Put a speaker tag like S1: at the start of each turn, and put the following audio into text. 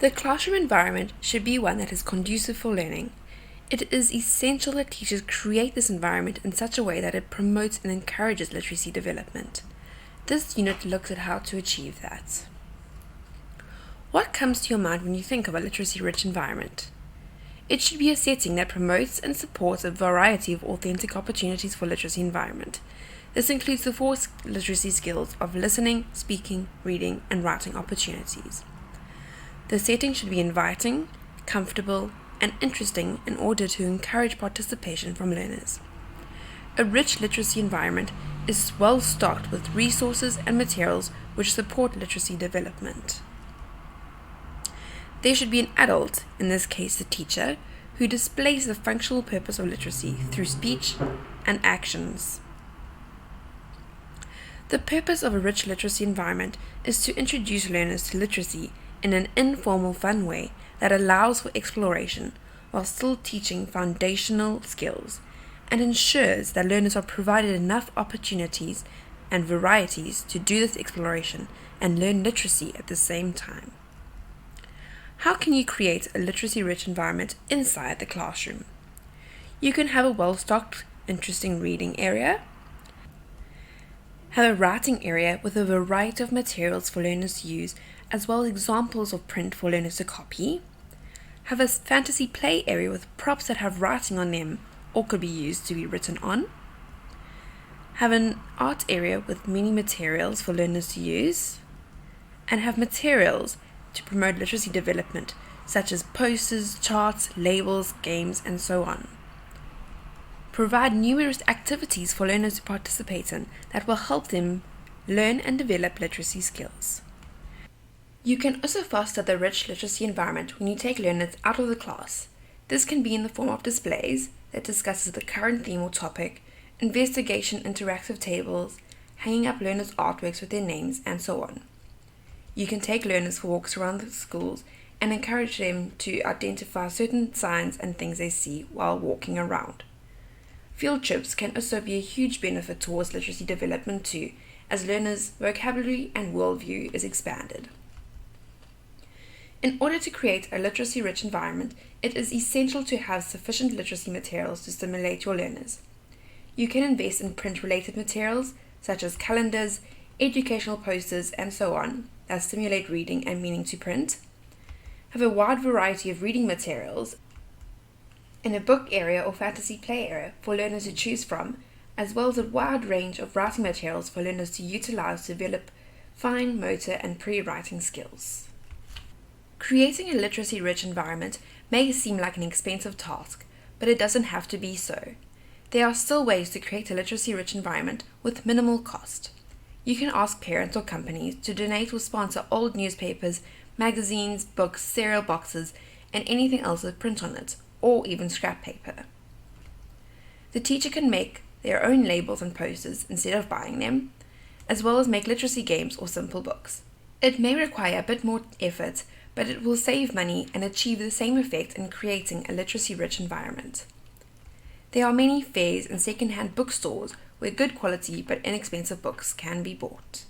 S1: The classroom environment should be one that is conducive for learning. It is essential that teachers create this environment in such a way that it promotes and encourages literacy development. This unit looks at how to achieve that. What comes to your mind when you think of a literacy-rich environment? It should be a setting that promotes and supports a variety of authentic opportunities for literacy environment. This includes the four literacy skills of listening, speaking, reading, and writing opportunities. The setting should be inviting, comfortable, and interesting in order to encourage participation from learners. A rich literacy environment is well stocked with resources and materials which support literacy development. There should be an adult, in this case the teacher, who displays the functional purpose of literacy through speech and actions. The purpose of a rich literacy environment is to introduce learners to literacy in an informal, fun way that allows for exploration while still teaching foundational skills and ensures that learners are provided enough opportunities and varieties to do this exploration and learn literacy at the same time. How can you create a literacy-rich environment inside the classroom? You can have a well-stocked, interesting reading area, have a writing area with a variety of materials for learners to use, as well as examples of print for learners to copy, have a fantasy play area with props that have writing on them or could be used to be written on, have an art area with many materials for learners to use, and have materials to promote literacy development, such as posters, charts, labels, games, and so on. Provide numerous activities for learners to participate in that will help them learn and develop literacy skills. You can also foster the rich literacy environment when you take learners out of the class. This can be in the form of displays that discusses the current theme or topic, investigation interactive tables, hanging up learners' artworks with their names, and so on. You can take learners for walks around the schools and encourage them to identify certain signs and things they see while walking around. Field trips can also be a huge benefit towards literacy development too, as learners' vocabulary and worldview is expanded. In order to create a literacy-rich environment, it is essential to have sufficient literacy materials to stimulate your learners. You can invest in print-related materials, such as calendars, educational posters, and so on, that stimulate reading and meaning to print. Have a wide variety of reading materials in a book area or fantasy play area for learners to choose from, as well as a wide range of writing materials for learners to utilize to develop fine motor and pre-writing skills. Creating a literacy-rich environment may seem like an expensive task, but it doesn't have to be so. There are still ways to create a literacy-rich environment with minimal cost. You can ask parents or companies to donate or sponsor old newspapers, magazines, books, cereal boxes, and anything else with print on it, or even scrap paper. The teacher can make their own labels and posters instead of buying them, as well as make literacy games or simple books. It may require a bit more effort, but it will save money and achieve the same effect in creating a literacy-rich environment. There are many fairs and second-hand bookstores where good quality but inexpensive books can be bought.